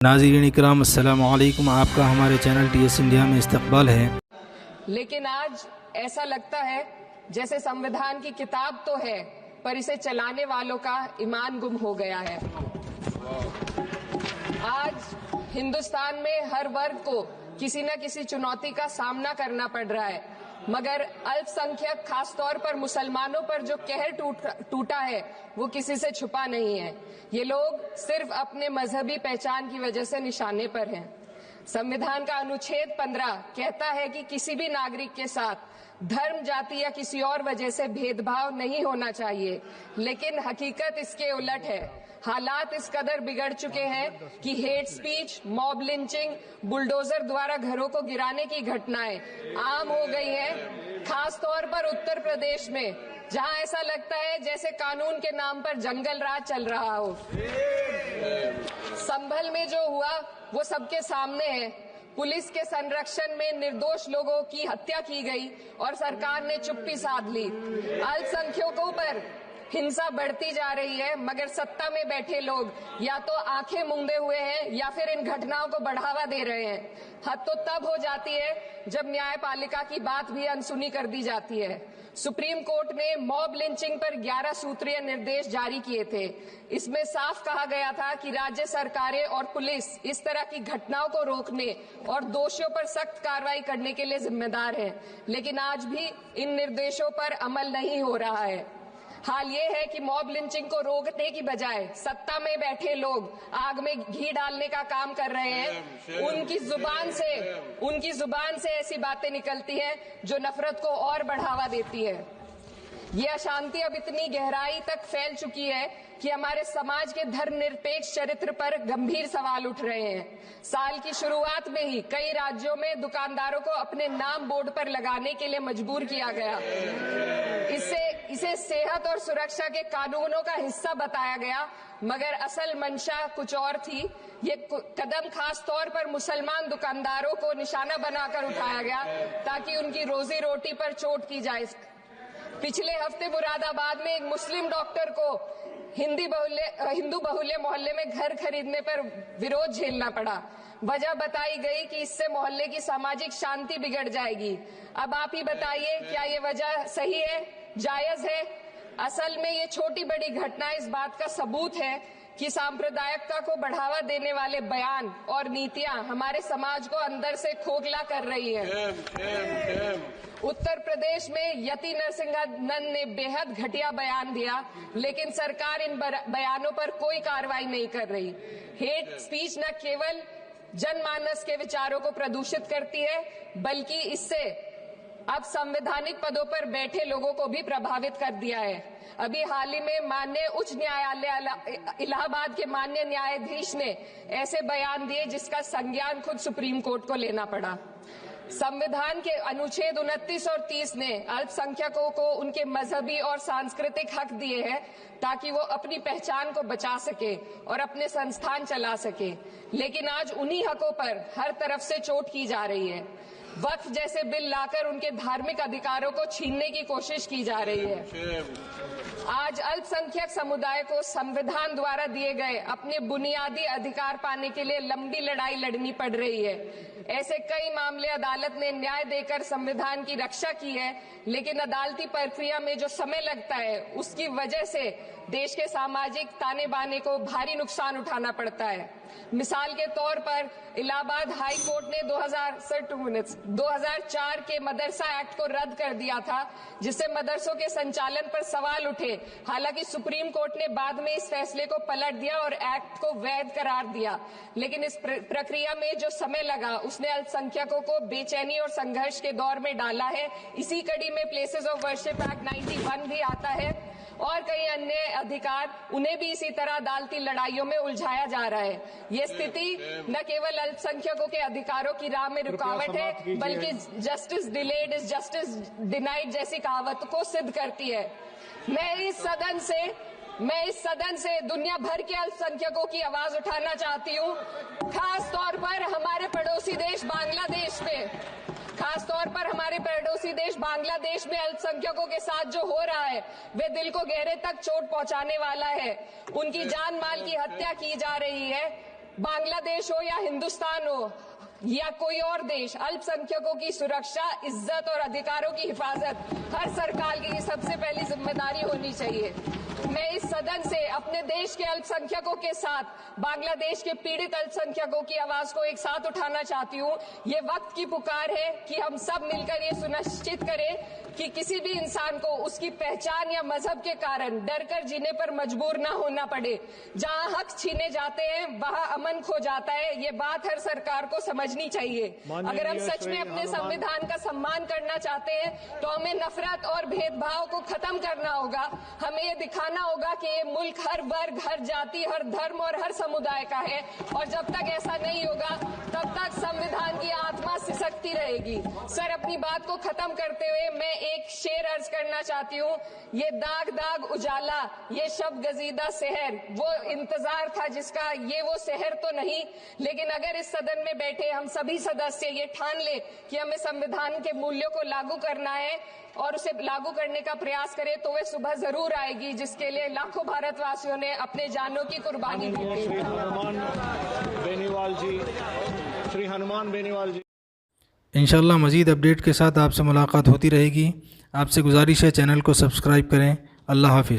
नाज़रीन इकराम अस्सलामु अलैकुम। आपका हमारे चैनल TS इंडिया में इस्तकबाल है। लेकिन आज ऐसा लगता है जैसे संविधान की किताब तो है पर इसे चलाने वालों का ईमान गुम हो गया है। आज हिंदुस्तान में हर वर्ग को किसी न किसी चुनौती का सामना करना पड़ रहा है, मगर अल्पसंख्यक खासतौर पर मुसलमानों पर जो कहर टूटा है वो किसी से छुपा नहीं है। ये लोग सिर्फ अपने मजहबी पहचान की वजह से निशाने पर हैं। संविधान का अनुच्छेद 15 कहता है कि किसी भी नागरिक के साथ धर्म, जाति या किसी और वजह से भेदभाव नहीं होना चाहिए, लेकिन हकीकत इसके उलट है। हालात इस कदर बिगड़ चुके हैं कि hate speech, mob lynching, bulldozer द्वारा घरों को गिराने की घटनाएं आम हो गई हैं, खास तौर पर उत्तर प्रदेश में, जहां ऐसा लगता है जैसे कानून के नाम पर जंगल राज चल रहा हो। संभल में जो हुआ वो सबके सामने है। पुलिस के संरक्षण में निर्दोष लोगों की हत्या की गई और सरकार ने चुप्पी साध ली। अल्पसंख्यकों पर हिंसा बढ़ती जा रही है, मगर सत्ता में बैठे लोग या तो आंखें मूंदे हुए हैं या फिर इन घटनाओं को बढ़ावा दे रहे हैं। हद तो तब हो जाती है जब न्यायपालिका की बात भी अनसुनी कर दी जाती है। सुप्रीम कोर्ट ने मॉब लिंचिंग पर 11 सूत्रीय निर्देश जारी किए थे। इसमें साफ कहा गया था कि राज्य सरकारें और पुलिस इस तरह की घटनाओं को रोकने और दोषियों पर सख्त कार्रवाई करने के लिए जिम्मेदार है, लेकिन आज भी इन निर्देशों पर अमल नहीं हो रहा है। हाल ये है कि मॉब लिंचिंग को रोकने की बजाय सत्ता में बैठे लोग आग में घी डालने का काम कर रहे हैं। उनकी जुबान से ऐसी बातें निकलती हैं जो नफरत को और बढ़ावा देती है। ये अशांति अब इतनी गहराई तक फैल चुकी है कि हमारे समाज के धर्मनिरपेक्ष चरित्र पर गंभीर सवाल उठ रहे हैं। साल की शुरुआत में ही कई राज्यों में दुकानदारों को अपने नाम बोर्ड पर लगाने के लिए मजबूर किया गया। इसे सेहत और सुरक्षा के कानूनों का हिस्सा बताया गया, मगर असल मंशा कुछ और थी। ये कदम खास तौर पर मुसलमान दुकानदारों को निशाना बनाकर उठाया गया ताकि उनकी रोजी रोटी पर चोट की जाए। पिछले हफ्ते मुरादाबाद में एक मुस्लिम डॉक्टर को हिंदू बहुल्य मोहल्ले में घर खरीदने पर विरोध झेलना पड़ा। वजह बताई गई कि इससे मोहल्ले की सामाजिक शांति बिगड़ जाएगी। अब आप ही बताइए, क्या ये वजह सही है, जायज है? असल में ये छोटी बड़ी घटना इस बात का सबूत है कि सांप्रदायिकता को बढ़ावा देने वाले बयान और नीतियां हमारे समाज को अंदर से खोखला कर रही है। उत्तर प्रदेश में यति नरसिंहानंद ने बेहद घटिया बयान दिया, लेकिन सरकार इन बयानों पर कोई कार्रवाई नहीं कर रही। हेट स्पीच न केवल जनमानस के विचारों को प्रदूषित करती है, बल्कि इससे अब संवैधानिक पदों पर बैठे लोगों को भी प्रभावित कर दिया है। अभी हाल ही में माननीय उच्च न्यायालय इलाहाबाद के माननीय न्यायाधीश ने ऐसे बयान दिए जिसका संज्ञान खुद सुप्रीम कोर्ट को लेना पड़ा। संविधान के अनुच्छेद 29 और 30 ने अल्पसंख्यकों को उनके मजहबी और सांस्कृतिक हक दिए हैं ताकि वो अपनी पहचान को बचा सके और अपने संस्थान चला सके, लेकिन आज उन्हीं हकों पर हर तरफ से चोट की जा रही है। वक्फ जैसे बिल लाकर उनके धार्मिक अधिकारों को छीनने की कोशिश की जा रही है। आज अल्पसंख्यक समुदाय को संविधान द्वारा दिए गए अपने बुनियादी अधिकार पाने के लिए लंबी लड़ाई लड़नी पड़ रही है। ऐसे कई मामले अदालत ने न्याय देकर संविधान की रक्षा की है, लेकिन अदालती प्रक्रिया में जो समय लगता है उसकी वजह से देश के सामाजिक ताने बाने को भारी नुकसान उठाना पड़ता है। मिसाल के तौर पर इलाहाबाद हाई कोर्ट ने 2004 के मदरसा एक्ट को रद्द कर दिया था, जिससे मदरसों के संचालन पर सवाल उठे। हालांकि सुप्रीम कोर्ट ने बाद में इस फैसले को पलट दिया और एक्ट को वैध करार दिया, लेकिन इस प्रक्रिया में जो समय लगा उसने अल्पसंख्यकों को बेचैनी और संघर्ष के दौर में डाला है। इसी कड़ी में प्लेसेस ऑफ वर्शिप एक्ट 91 भी आता है और कई अन्य अधिकार, उन्हें भी इसी तरह अदालती लड़ाइयों में उलझाया जा रहा है। ये स्थिति न केवल अल्पसंख्यकों के अधिकारों की राह में रुकावट है, बल्कि justice delayed is justice denied जैसी कहावत को सिद्ध करती है। मैं इस सदन से दुनिया भर के अल्पसंख्यकों की आवाज उठाना चाहती हूँ, खास तौर पर हमारे पड़ोसी देश बांग्लादेश में। खासतौर पर हमारे पड़ोसी देश बांग्लादेश में अल्पसंख्यकों के साथ जो हो रहा है वे दिल को गहरे तक चोट पहुंचाने वाला है। उनकी जान माल की हत्या की जा रही है। बांग्लादेश हो या हिंदुस्तान हो या कोई और देश, अल्पसंख्यकों की सुरक्षा, इज्जत और अधिकारों की हिफाजत हर सरकार की सबसे पहली जिम्मेदारी होनी चाहिए। मैं इस सदन से अपने देश के अल्पसंख्यकों के साथ बांग्लादेश के पीड़ित अल्पसंख्यकों की आवाज को एक साथ उठाना चाहती हूँ। ये वक्त की पुकार है कि हम सब मिलकर ये सुनिश्चित करें कि किसी भी इंसान को उसकी पहचान या मजहब के कारण डरकर जीने पर मजबूर ना होना पड़े। जहां हक छीने जाते हैं वहां अमन खो जाता है। ये बात हर सरकार को समझनी चाहिए। अगर हम सच में अपने संविधान का सम्मान करना चाहते हैं तो हमें नफरत और भेदभाव को खत्म करना होगा। हमें ये दिखाना होगा कि ये मुल्क हर वर्ग, हर जाति, हर धर्म और हर समुदाय का है, और जब तक ऐसा नहीं होगा तब तक संविधान की आत्मा सिसकती रहेगी। सर, अपनी बात को खत्म करते हुए मैं एक शेर अर्ज करना चाहती हूँ। ये दाग दाग उजाला, ये शब गजीदा शहर, वो इंतजार था जिसका ये वो शहर तो नहीं। लेकिन अगर इस सदन में बैठे हम सभी सदस्य ये ठान ले कि हमें संविधान के मूल्यों को लागू करना है और उसे लागू करने का प्रयास करें, तो वह सुबह जरूर आएगी जिसके लिए लाखों भारतवासियों ने अपने जानों की कुर्बानी दी थी। श्री हनुमान बेनीवाल जी। इंशाल्लाह मज़ीद अपडेट के साथ आपसे मुलाकात होती रहेगी। आपसे गुजारिश है चैनल को सब्सक्राइब करें। अल्लाह हाफिज़।